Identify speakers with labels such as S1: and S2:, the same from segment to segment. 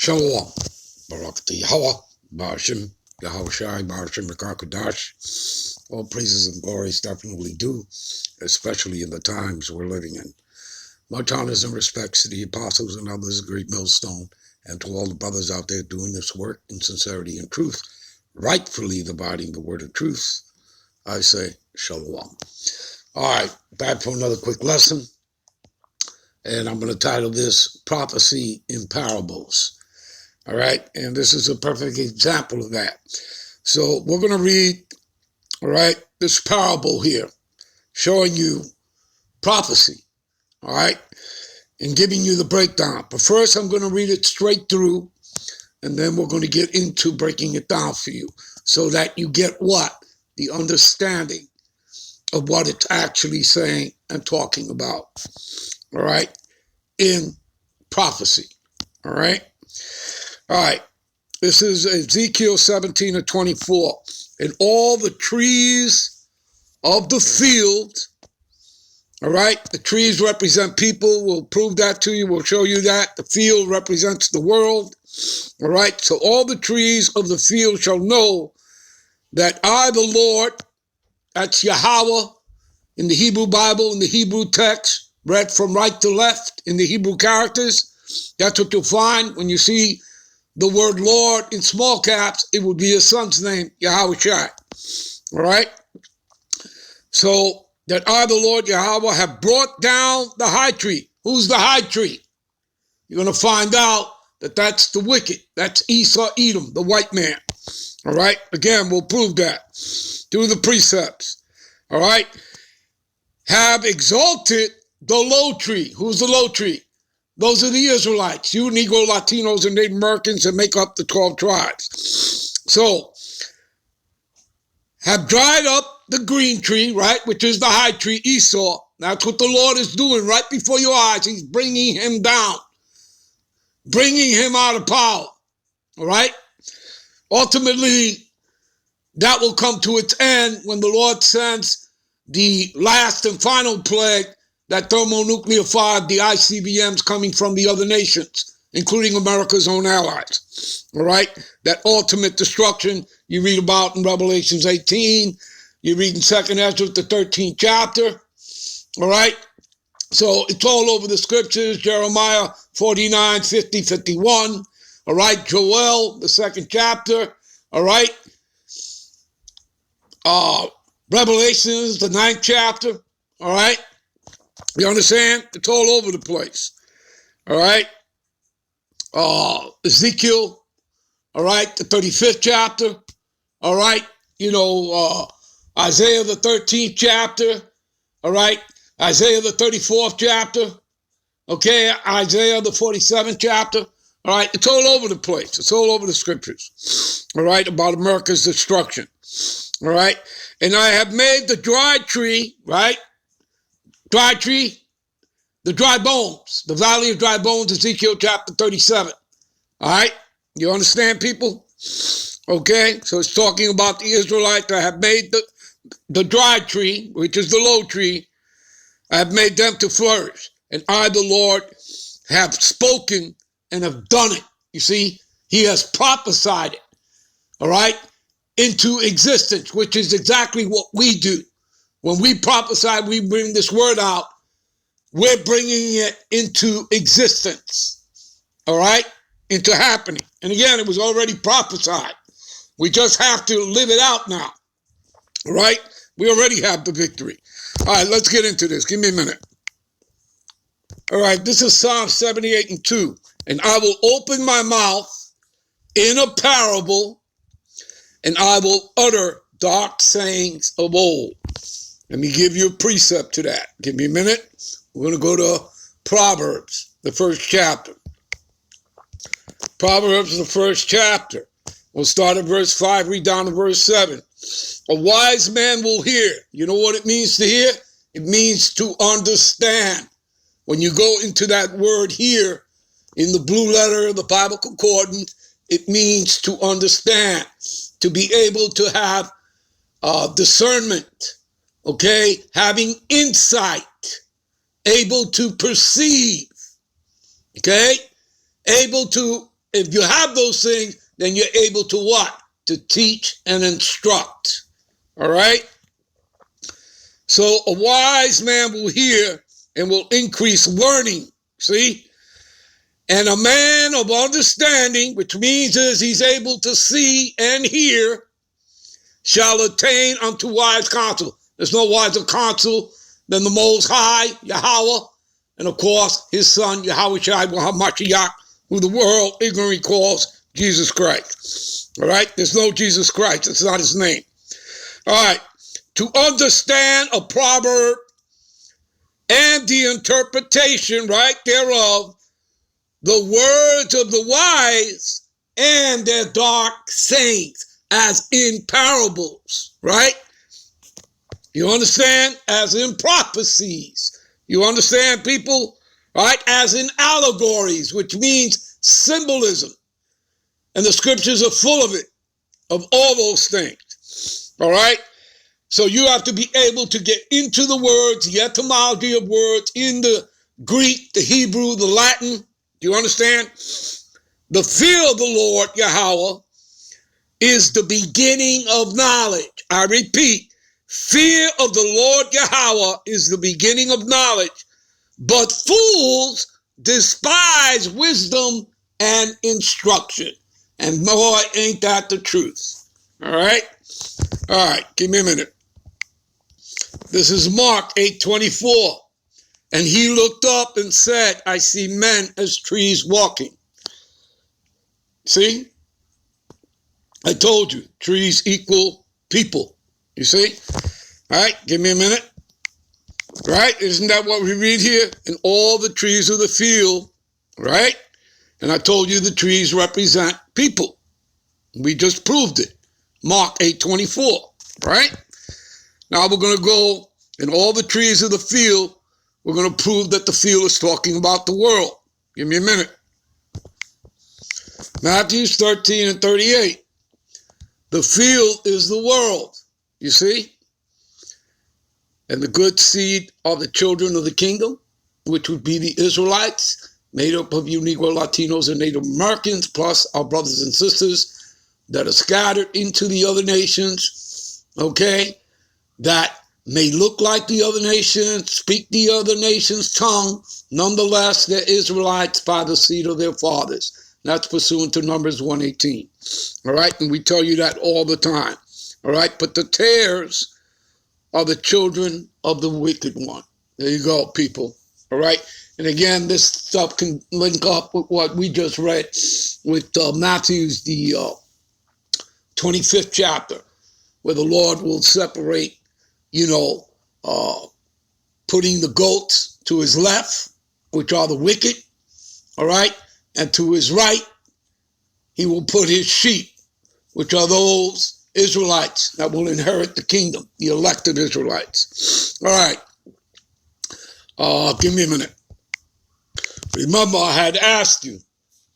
S1: Shalom. Barak Yahweh, Ba'ashim, Yahweh Shai, Ba'ashim Rakakadash. All praises and glories definitely due, especially in the times we're living in. Much honors and respects to the apostles and others, great millstone, and to all the brothers out there doing this work in sincerity and truth, rightfully dividing the word of truth. I say, Shalom. All right, back for another quick lesson. And I'm going to title this Prophecy in Parables. All right, and this is a perfect example of that. So we're going to read, all right, this parable here, showing you prophecy, all right, and giving you the breakdown. But first, I'm going to read it straight through, and then we're going to get into breaking it down for you so that you get what? The understanding of what it's actually saying and talking about, all right, in prophecy, all right? All right, this is Ezekiel 17:24. And all the trees of the field, all right, the trees represent people. We'll prove that to you. We'll show you that. The field represents the world, all right? So all the trees of the field shall know that I, the Lord, that's Yahweh in the Hebrew Bible, in the Hebrew text, read from right to left in the Hebrew characters. That's what you'll find when you see the word Lord in small caps. It would be his son's name, Yahweh Shai. All right? So that I, the Lord Yahweh, have brought down the high tree. Who's the high tree? You're going to find out that that's the wicked. That's Esau, Edom, the white man. All right? Again, we'll prove that through the precepts. All right? Have exalted the low tree. Who's the low tree? Those are the Israelites, you Negro, Latinos, and Native Americans that make up the 12 tribes. So, have dried up the green tree, right, which is the high tree, Esau. That's what the Lord is doing right before your eyes. He's bringing him down, bringing him out of power, all right? Ultimately, that will come to its end when the Lord sends the last and final plague, that thermonuclear fire, the ICBMs coming from the other nations, including America's own allies, all right? That ultimate destruction you read about in Revelations 18, you read in 2nd Ezra, the 13th chapter, all right? So it's all over the scriptures, Jeremiah 49, 50, 51, all right? Joel, the 2nd chapter, all right? Revelations, the 9th chapter, all right? You understand? It's all over the place. All right? Ezekiel, all right, the 35th chapter. All right? Isaiah, the 13th chapter. All right? Isaiah, the 34th chapter. Okay? Isaiah, the 47th chapter. All right? It's all over the place. It's all over the scriptures. All right? About America's destruction. All right? And I have made the dry tree, right? Dry tree, the dry bones, the valley of dry bones, Ezekiel chapter 37. All right? You understand, people? Okay? So it's talking about the Israelites that have made the dry tree, which is the low tree. I have made them to flourish. And I, the Lord, have spoken and have done it. You see, he has prophesied it, all right, into existence, which is exactly what we do. When we prophesy, we bring this word out. We're bringing it into existence, all right, into happening. And again, it was already prophesied. We just have to live it out now, all right? We already have the victory. All right, let's get into this. Give me a minute. All right, this is Psalm 78:2. And I will open my mouth in a parable, and I will utter dark sayings of old. Let me give you a precept to that. Give me a minute. We're going to go to Proverbs, the 1st chapter. Proverbs, the 1st chapter. We'll start at verse 5, read down to verse 7. A wise man will hear. You know what it means to hear? It means to understand. When you go into that word here, in the blue letter, the Bible Concordance, it means to understand, to be able to have discernment, okay? Having insight. Able to perceive, okay? Able to if you have those things, then you're able to what? To teach and instruct. All right? So a wise man will hear and will increase learning. See? And a man of understanding, which means is he's able to see and hear, shall attain unto wise counsel. There's no wiser counsel than the Most High, Yahweh, and of course, his son, Yahweh Shai Mashiach, who the world ignorantly calls Jesus Christ. All right? There's no Jesus Christ. It's not his name. All right. To understand a proverb and the interpretation, right, thereof, the words of the wise and their dark sayings, as in parables, right? You understand? As in prophecies. You understand, people? Right? As in allegories, which means symbolism. And the scriptures are full of it, of all those things. All right? So you have to be able to get into the words, the etymology of words in the Greek, the Hebrew, the Latin. Do you understand? The fear of the Lord, Yahweh, is the beginning of knowledge. I repeat, fear of the Lord Yahweh is the beginning of knowledge, but fools despise wisdom and instruction. And boy, ain't that the truth. All right? All right, give me a minute. This is Mark 8:24. And he looked up and said, I see men as trees walking. See? I told you, trees equal people. You see? All right, give me a minute. Right? Isn't that what we read here? And all the trees of the field, right? And I told you the trees represent people. We just proved it. Mark 8:24, right? Now we're going to go, and all the trees of the field, we're going to prove that the field is talking about the world. Give me a minute. Matthew 13:38. The field is the world, you see? And the good seed are the children of the kingdom, which would be the Israelites, made up of you Negro, Latinos, and Native Americans, plus our brothers and sisters that are scattered into the other nations, okay, that may look like the other nations, speak the other nation's tongue. Nonetheless, they're Israelites by the seed of their fathers. That's pursuant to Numbers 1:18. All right, and we tell you that all the time. All right, but the tares are the children of the wicked one. There you go, people. All right, and again, this stuff can link up with what we just read with Matthew's, the 25th chapter, where the Lord will separate, putting the goats to his left, which are the wicked, all right, and to his right, he will put his sheep, which are those Israelites that will inherit the kingdom, the elected Israelites. All right, give me a minute. Remember, I had asked you,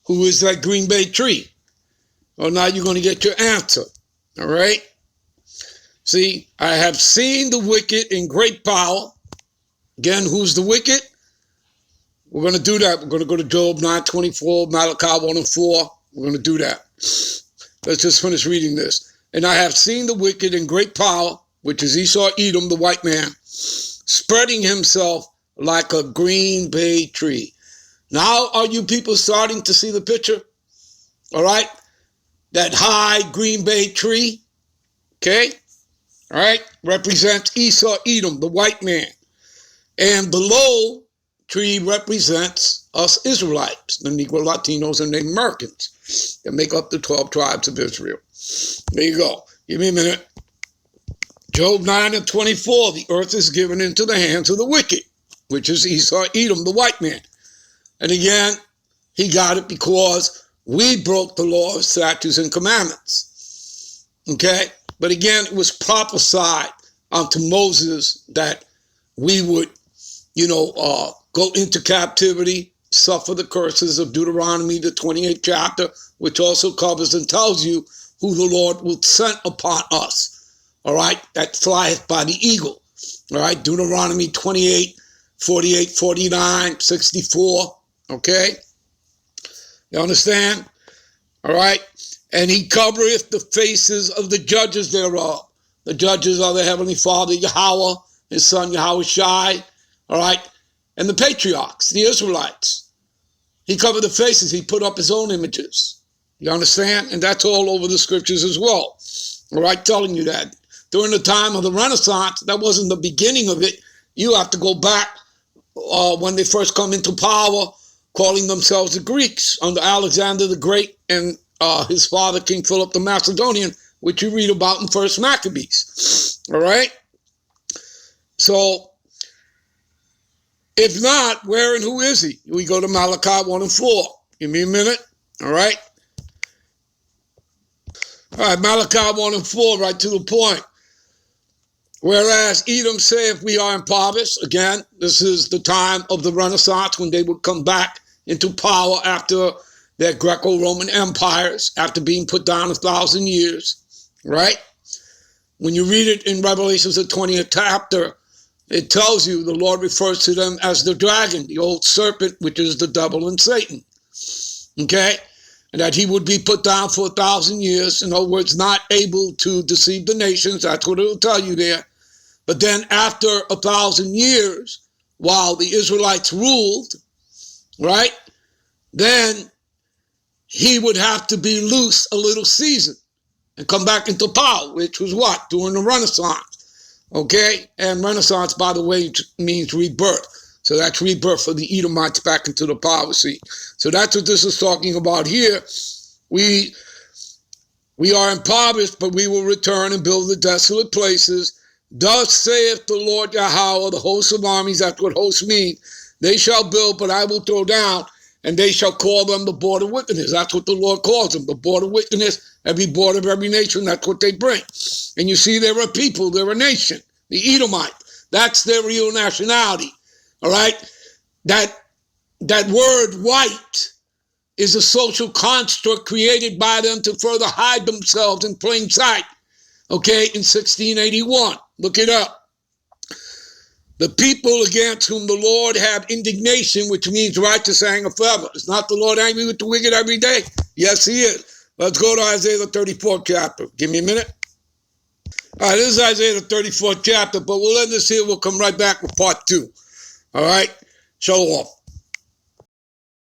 S1: who is that Green Bay tree? Well, now you're going to get your answer, all right? See, I have seen the wicked in great power. Again, who's the wicked? We're going to do that. We're going to go to Job 9:24, Malachi 1:4. We're going to do that. Let's just finish reading this. And I have seen the wicked in great power, which is Esau, Edom, the white man, spreading himself like a green bay tree. Now, are you people starting to see the picture? All right? That high green bay tree, okay? All right, represents Esau, Edom, the white man. And the low tree represents us Israelites, the Negro, Latinos, and Native Americans that make up the 12 tribes of Israel. There you go. Give me a minute. Job 9:24, the earth is given into the hands of the wicked, which is Esau, Edom, the white man. And again, he got it because we broke the law, statutes, and commandments. Okay? But again, it was prophesied unto Moses that we would, go into captivity, suffer the curses of Deuteronomy, the 28th chapter, which also covers and tells you who the Lord will send upon us. All right? That flieth by the eagle. All right? Deuteronomy 28, 48, 49, 64. Okay? You understand? All right. And he covereth the faces of the judges thereof. The judges are the Heavenly Father, Yahweh, his son Yahweh Shai. All right. And the patriarchs, the Israelites. He covered the faces. He put up his own images. You understand? And that's all over the scriptures as well. All right. Telling you that. During the time of the Renaissance, that wasn't the beginning of it. You have to go back when they first come into power, calling themselves the Greeks under Alexander the Great and his father, King Philip the Macedonian, which you read about in First Maccabees. All right? So, if not, where and who is he? We go to Malachi 1 and 4. Give me a minute. All right? All right, Malachi 1 and 4, right to the point. Whereas Edom saith, we are impoverished. Again, this is the time of the Renaissance when they would come back into power after their Greco-Roman empires, after being put down 1,000 years, right? When you read it in Revelations, the 20th chapter, it tells you the Lord refers to them as the dragon, the old serpent, which is the devil and Satan, okay? And that he would be put down for 1,000 years. In other words, not able to deceive the nations. That's what it will tell you there. But then after 1,000 years, while the Israelites ruled, right, then he would have to be loose a little season and come back into power, which was what? During the Renaissance, okay? And Renaissance, by the way, means rebirth. So that's rebirth for the Edomites back into the power seat. So that's what this is talking about here. We are impoverished, but we will return and build the desolate places. Thus saith the Lord Yahweh, the hosts of armies. That's what hosts mean. They shall build, but I will throw down, and they shall call them the board of wickedness. That's what the Lord calls them, the board of wickedness. Every board of every nation, that's what they bring. And you see, they're a people, they're a nation, the Edomite. That's their real nationality, all right? That word white is a social construct created by them to further hide themselves in plain sight, okay, in 1681. Look it up. The people against whom the Lord had indignation, which means righteous anger forever. Is not the Lord angry with the wicked every day? Yes, he is. Let's go to Isaiah the 34th chapter. Give me a minute. All right, this is Isaiah the 34th chapter, but we'll end this here. We'll come right back with part 2. All right? Shalom.